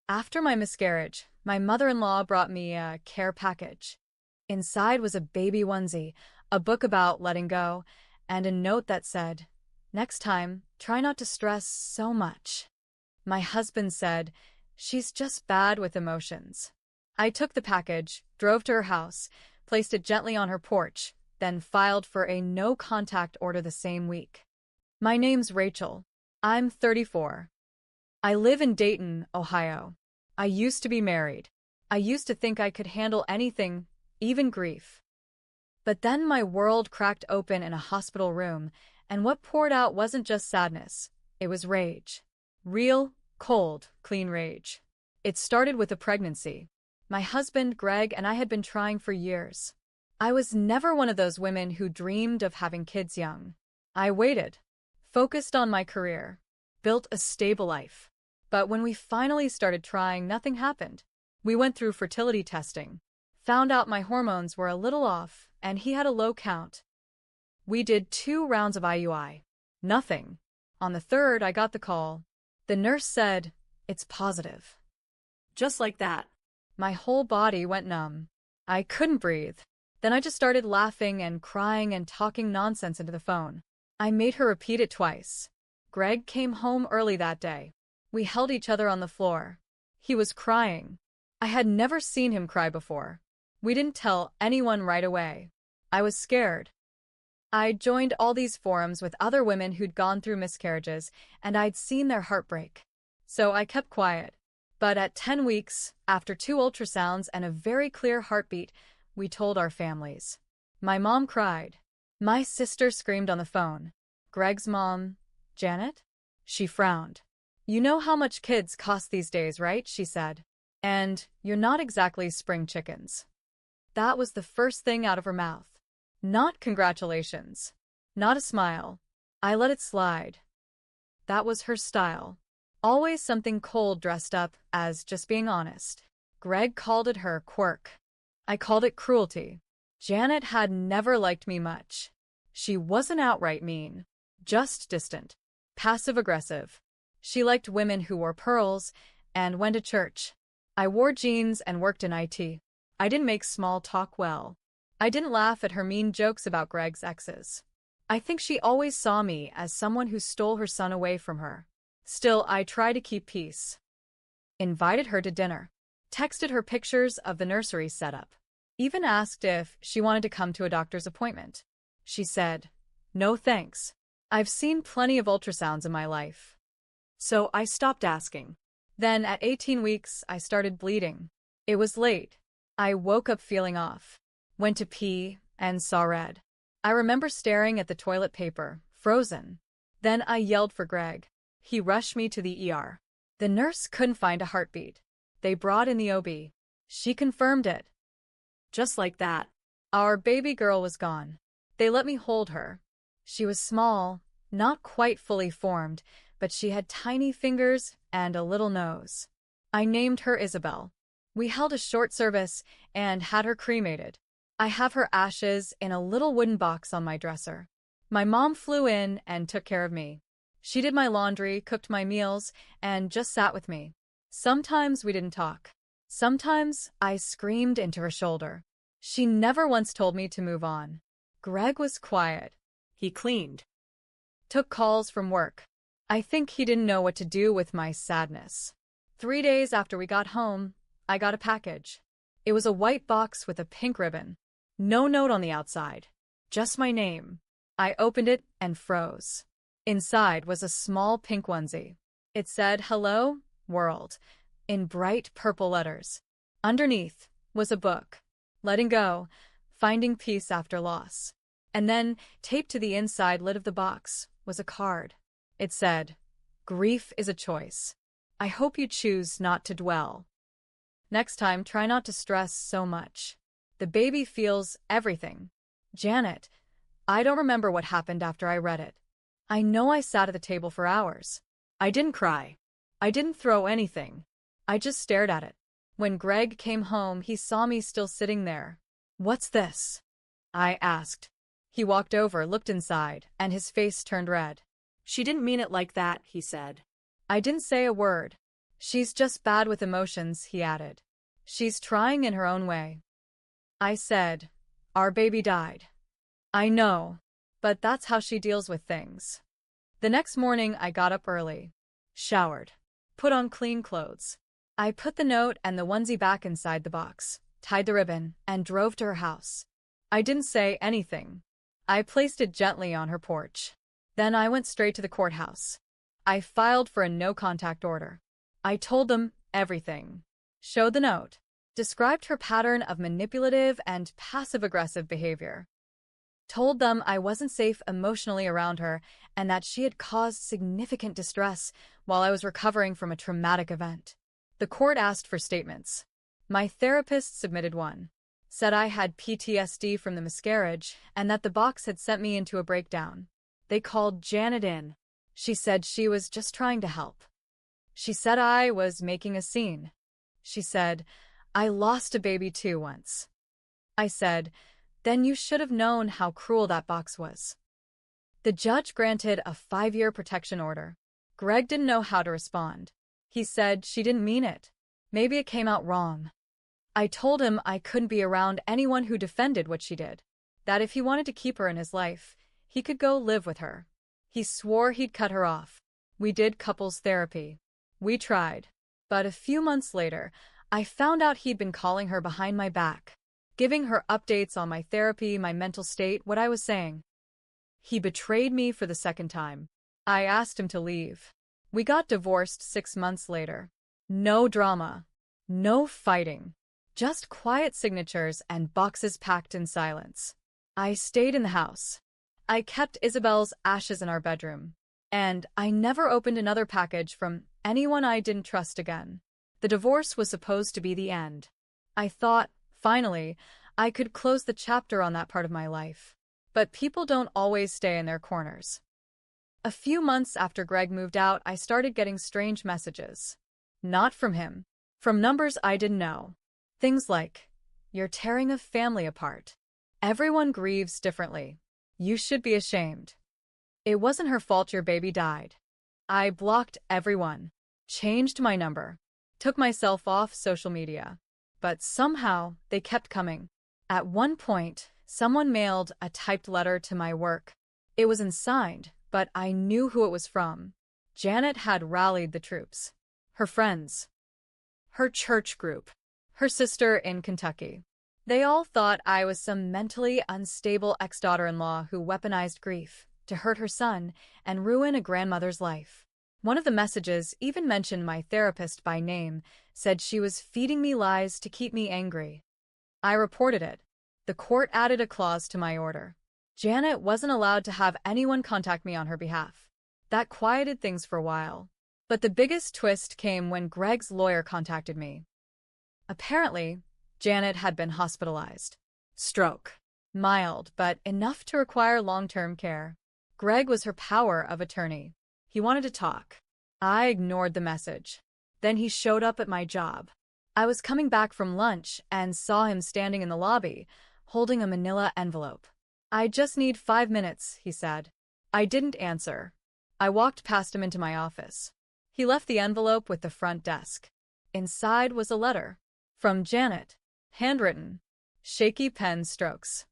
After my miscarriage, my mother-in-law brought me a care package. Inside was a baby onesie, a book about letting go, and a note that said, "Next time, try not to stress so much." My husband said, "She's just bad with emotions." I took the package, drove to her house, placed it gently on her porch, then filed for a no-contact order the same week. My name's Rachel. I'm 34. I live in Dayton, Ohio. I used to be married. I used to think I could handle anything, even grief. But then my world cracked open in a hospital room, and what poured out wasn't just sadness. It was rage. Real, cold, clean rage. It started with a pregnancy. My husband, Greg, and I had been trying for years. I was never one of those women who dreamed of having kids young. I waited, focused on my career, built a stable life. But when we finally started trying, nothing happened. We went through fertility testing, found out my hormones were a little off, and he had a low count. We did 2 rounds of IUI. Nothing. On the third, I got the call. The nurse said, "It's positive." Just like that. My whole body went numb. I couldn't breathe. Then I just started laughing and crying and talking nonsense into the phone. I made her repeat it twice. Greg came home early that day. We held each other on the floor. He was crying. I had never seen him cry before. We didn't tell anyone right away. I was scared. I joined all these forums with other women who'd gone through miscarriages, and I'd seen their heartbreak. So I kept quiet. But at 10 weeks, after 2 ultrasounds and a very clear heartbeat, we told our families. My mom cried. My sister screamed on the phone. Greg's mom, Janet? She frowned. "You know how much kids cost these days, right?" she said. "And you're not exactly spring chickens." That was the first thing out of her mouth. Not congratulations. Not a smile. I let it slide. That was her style. Always something cold dressed up as just being honest. Greg called it her quirk. I called it cruelty. Janet had never liked me much. She wasn't outright mean, just distant, passive-aggressive. She liked women who wore pearls and went to church. I wore jeans and worked in IT. I didn't make small talk well. I didn't laugh at her mean jokes about Greg's exes. I think she always saw me as someone who stole her son away from her. Still, I tried to keep peace. Invited her to dinner. Texted her pictures of the nursery setup. Even asked if she wanted to come to a doctor's appointment. She said, "No thanks. I've seen plenty of ultrasounds in my life." So I stopped asking. Then at 18 weeks, I started bleeding. It was late. I woke up feeling off. Went to pee and saw red. I remember staring at the toilet paper, frozen. Then I yelled for Greg. He rushed me to the ER. The nurse couldn't find a heartbeat. They brought in the OB. She confirmed it. Just like that, our baby girl was gone. They let me hold her. She was small, not quite fully formed, but she had tiny fingers and a little nose. I named her Isabel. We held a short service and had her cremated. I have her ashes in a little wooden box on my dresser. My mom flew in and took care of me. She did my laundry, cooked my meals, and just sat with me. Sometimes we didn't talk. Sometimes I screamed into her shoulder. She never once told me to move on. Greg was quiet. He cleaned. Took calls from work. I think he didn't know what to do with my sadness. 3 days after we got home, I got a package. It was a white box with a pink ribbon. No note on the outside. Just my name. I opened it and froze. Inside was a small pink onesie. It said, "Hello, world," in bright purple letters. Underneath was a book. Letting Go, Finding Peace After Loss. And then, taped to the inside lid of the box, was a card. It said, "Grief is a choice. I hope you choose not to dwell. Next time, try not to stress so much. The baby feels everything." Janet. I don't remember what happened after I read it. I know I sat at the table for hours. I didn't cry. I didn't throw anything. I just stared at it. When Greg came home, he saw me still sitting there. "What's this?" I asked. He walked over, looked inside, and his face turned red. "She didn't mean it like that," he said. I didn't say a word. She's just bad with emotions, he added. She's trying in her own way. I said, our baby died. I know, but that's how she deals with things. The next morning, I got up early, showered, put on clean clothes. I put the note and the onesie back inside the box, tied the ribbon, and drove to her house. I didn't say anything. I placed it gently on her porch. Then I went straight to the courthouse. I filed for a no-contact order. I told them everything. Showed the note. Described her pattern of manipulative and passive-aggressive behavior. Told them I wasn't safe emotionally around her and that she had caused significant distress while I was recovering from a traumatic event. The court asked for statements. My therapist submitted one. Said I had PTSD from the miscarriage and that the box had sent me into a breakdown. They called Janet in. She said she was just trying to help. She said I was making a scene. She said, I lost a baby too once. I said, then you should have known how cruel that box was. The judge granted a 5-year protection order. Greg didn't know how to respond. He said she didn't mean it. Maybe it came out wrong. I told him I couldn't be around anyone who defended what she did. That if he wanted to keep her in his life, he could go live with her. He swore he'd cut her off. We did couples therapy. We tried. But a few months later, I found out he'd been calling her behind my back, giving her updates on my therapy, my mental state, what I was saying. He betrayed me for the second time. I asked him to leave. We got divorced 6 months later. No drama. No fighting. Just quiet signatures and boxes packed in silence. I stayed in the house. I kept Isabel's ashes in our bedroom. And I never opened another package from anyone I didn't trust again. The divorce was supposed to be the end. I thought, finally, I could close the chapter on that part of my life. But people don't always stay in their corners. A few months after Greg moved out, I started getting strange messages. Not from him. From numbers I didn't know. Things like, you're tearing a family apart. Everyone grieves differently. You should be ashamed. It wasn't her fault your baby died. I blocked everyone. Changed my number. Took myself off social media. But somehow, they kept coming. At one point, someone mailed a typed letter to my work. It was unsigned, but I knew who it was from. Janet had rallied the troops. Her friends. Her church group. Her sister in Kentucky. They all thought I was some mentally unstable ex-daughter-in-law who weaponized grief to hurt her son and ruin a grandmother's life. One of the messages even mentioned my therapist by name, said she was feeding me lies to keep me angry. I reported it. The court added a clause to my order. Janet wasn't allowed to have anyone contact me on her behalf. That quieted things for a while. But the biggest twist came when Greg's lawyer contacted me. Apparently, Janet had been hospitalized. Stroke. Mild, but enough to require long-term care. Greg was her power of attorney. He wanted to talk. I ignored the message. Then he showed up at my job. I was coming back from lunch and saw him standing in the lobby, holding a manila envelope. I just need 5 minutes, he said. I didn't answer. I walked past him into my office. He left the envelope with the front desk. Inside was a letter. From Janet. Handwritten. Shaky pen strokes.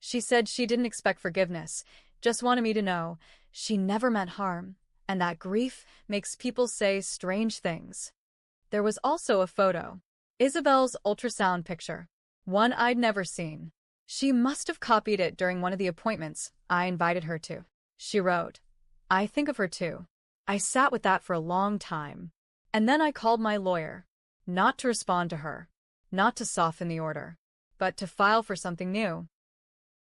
She said she didn't expect forgiveness, just wanted me to know she never meant harm, and that grief makes people say strange things. There was also a photo. Isabel's ultrasound picture. One I'd never seen. She must have copied it during one of the appointments I invited her to. She wrote, I think of her too. I sat with that for a long time. And then I called my lawyer. Not to respond to her. Not to soften the order. But to file for something new.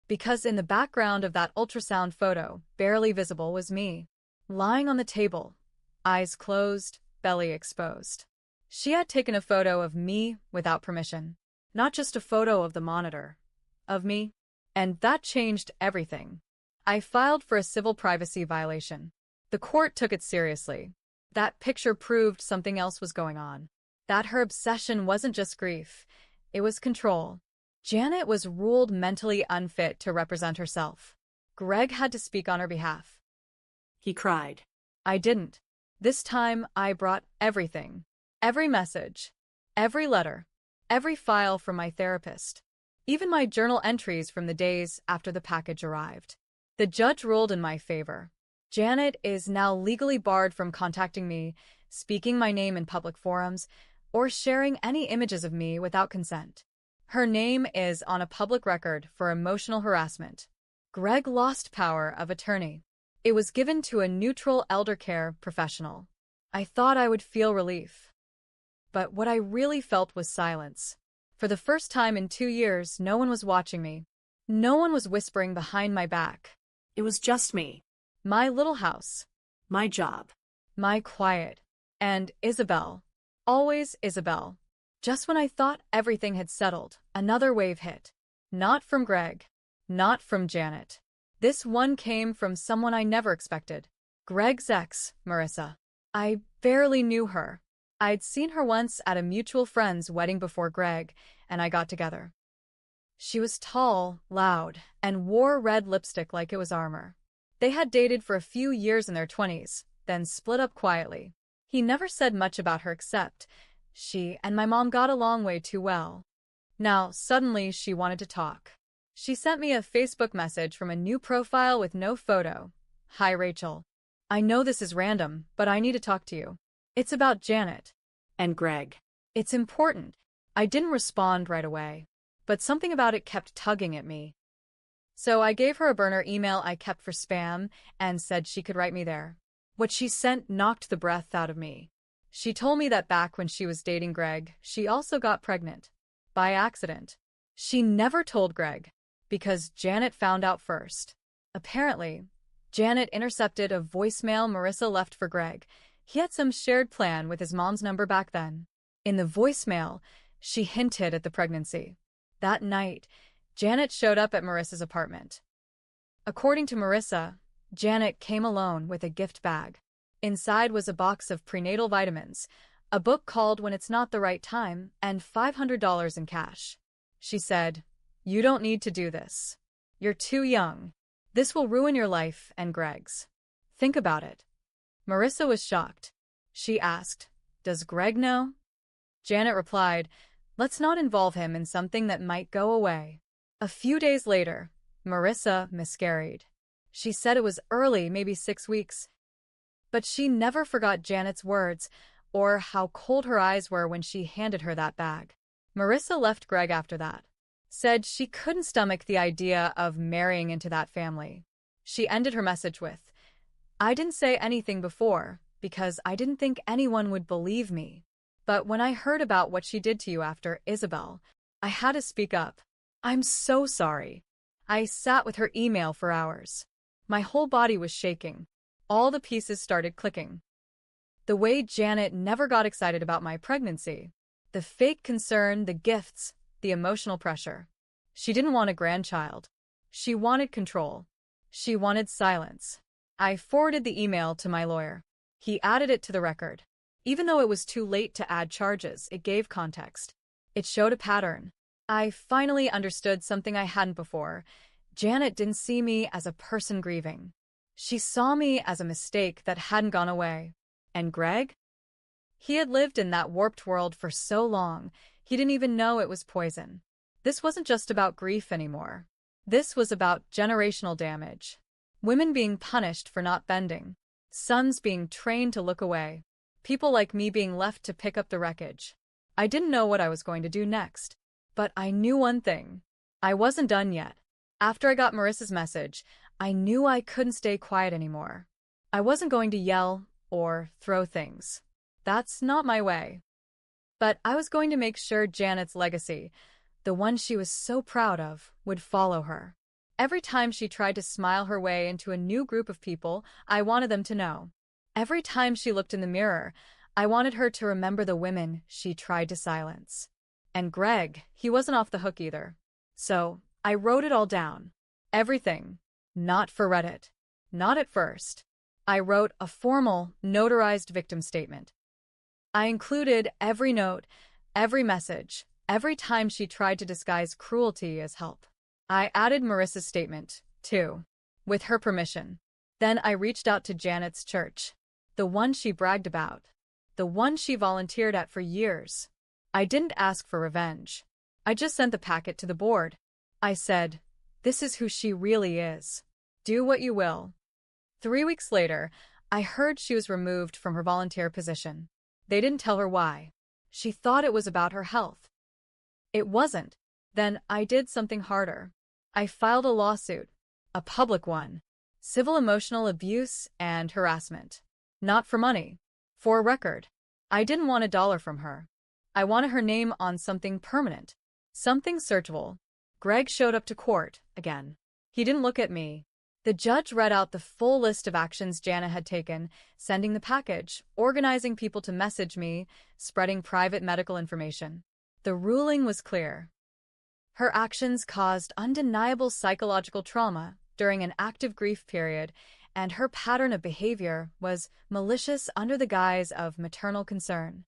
Because in the background of that ultrasound photo, barely visible, was me. Lying on the table. Eyes closed, belly exposed. She had taken a photo of me without permission. Not just a photo of the monitor. Of me. And that changed everything. I filed for a civil privacy violation. The court took it seriously. That picture proved something else was going on. That her obsession wasn't just grief. It was control. Janet was ruled mentally unfit to represent herself. Greg had to speak on her behalf. He cried. I didn't. This time, I brought everything. Every message, every letter, every file from my therapist, even my journal entries from the days after the package arrived. The judge ruled in my favor. Janet is now legally barred from contacting me, speaking my name in public forums, or sharing any images of me without consent. Her name is on a public record for emotional harassment. Greg lost power of attorney. It was given to a neutral elder care professional. I thought I would feel relief. But what I really felt was silence. For the first time in 2 years, no one was watching me. No one was whispering behind my back. It was just me, My little house, my job. my quiet, and Isabel. Always Isabel. Just when I thought everything had settled, another wave hit. Not from Greg. Not from Janet. This one came from someone I never expected. Greg's ex, Marissa. I barely knew her. I'd seen her once at a mutual friend's wedding before Greg and I got together. She was tall, loud, and wore red lipstick like it was armor. They had dated for a few years in their 20s, then split up quietly. He never said much about her except she and my mom got along way too well. Now, suddenly, she wanted to talk. She sent me a Facebook message from a new profile with no photo. Hi, Rachel. I know this is random, but I need to talk to you. It's about Janet. And Greg. It's important. I didn't respond right away, but something about it kept tugging at me. So I gave her a burner email I kept for spam and said she could write me there. What she sent knocked the breath out of me. She told me that back when she was dating Greg, she also got pregnant. By accident. She never told Greg, because Janet found out first. Apparently, Janet intercepted a voicemail Marissa left for Greg. He had some shared plan with his mom's number back then. In the voicemail, she hinted at the pregnancy. That night, Janet showed up at Marissa's apartment. According to Marissa, Janet came alone with a gift bag. Inside was a box of prenatal vitamins, a book called When It's Not the Right Time, and $500 in cash. She said, "You don't need to do this. You're too young. This will ruin your life and Greg's. Think about it." Marissa was shocked. She asked, "Does Greg know?" Janet replied, "Let's not involve him in something that might go away." A few days later, Marissa miscarried. She said it was early, maybe 6 weeks. But she never forgot Janet's words or how cold her eyes were when she handed her that bag. Marissa left Greg after that. Said she couldn't stomach the idea of marrying into that family. She ended her message with, "I didn't say anything before because I didn't think anyone would believe me. But when I heard about what she did to you after Isabel, I had to speak up. I'm so sorry." I sat with her email for hours. My whole body was shaking. All the pieces started clicking. The way Janet never got excited about my pregnancy, the fake concern, the gifts, the emotional pressure. She didn't want a grandchild. She wanted control. She wanted silence. I forwarded the email to my lawyer. He added it to the record. Even though it was too late to add charges, it gave context. It showed a pattern. I finally understood something I hadn't before. Janet didn't see me as a person grieving. She saw me as a mistake that hadn't gone away. And Greg? He had lived in that warped world for so long, he didn't even know it was poison. This wasn't just about grief anymore. This was about generational damage. Women being punished for not bending. Sons being trained to look away. People like me being left to pick up the wreckage. I didn't know what I was going to do next. But I knew one thing. I wasn't done yet. After I got Marissa's message, I knew I couldn't stay quiet anymore. I wasn't going to yell or throw things. That's not my way. But I was going to make sure Janet's legacy, the one she was so proud of, would follow her. Every time she tried to smile her way into a new group of people, I wanted them to know. Every time she looked in the mirror, I wanted her to remember the women she tried to silence. And Greg, he wasn't off the hook either. So, I wrote it all down. Everything. Not for Reddit. Not at first. I wrote a formal, notarized victim statement. I included every note, every message, every time she tried to disguise cruelty as help. I added Marissa's statement, too, with her permission. Then I reached out to Janet's church. The one she bragged about. The one she volunteered at for years. I didn't ask for revenge. I just sent the packet to the board. I said, "This is who she really is. Do what you will." 3 weeks later, I heard she was removed from her volunteer position. They didn't tell her why. She thought it was about her health. It wasn't. Then I did something harder. I filed a lawsuit. A public one. Civil emotional abuse and harassment. Not for money. For a record. I didn't want $1 from her. I wanted her name on something permanent. Something searchable. Greg showed up to court, again. He didn't look at me. The judge read out the full list of actions Jana had taken, sending the package, organizing people to message me, spreading private medical information. The ruling was clear. Her actions caused undeniable psychological trauma during an active grief period, and her pattern of behavior was malicious under the guise of maternal concern.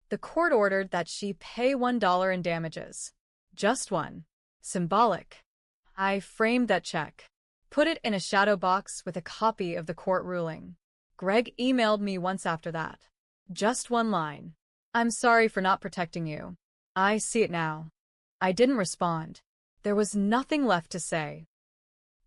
The court ordered that she pay $1 in damages. Just one. Symbolic. I framed that check. Put it in a shadow box with a copy of the court ruling. Greg emailed me once after that. Just one line. "I'm sorry for not protecting you. I see it now." I didn't respond. There was nothing left to say.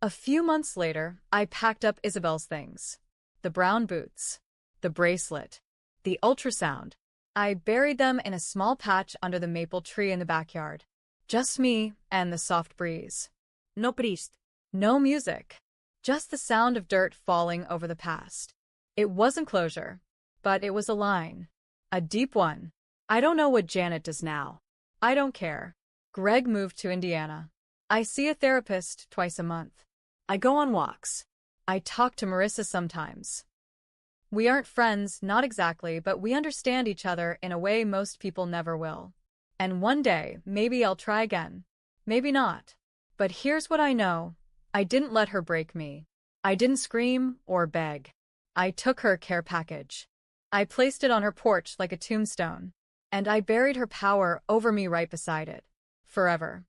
A few months later, I packed up Isabel's things. The brown boots. The bracelet. The ultrasound. I buried them in a small patch under the maple tree in the backyard. Just me and the soft breeze. No priest. No music. Just the sound of dirt falling over the past. It wasn't closure, but it was a line. A deep one. I don't know what Janet does now. I don't care. Greg moved to Indiana. I see a therapist twice a month. I go on walks. I talk to Marissa sometimes. We aren't friends, not exactly, but we understand each other in a way most people never will. And one day, maybe I'll try again. Maybe not. But here's what I know. I didn't let her break me. I didn't scream or beg. I took her care package. I placed it on her porch like a tombstone. And I buried her power over me right beside it. Forever.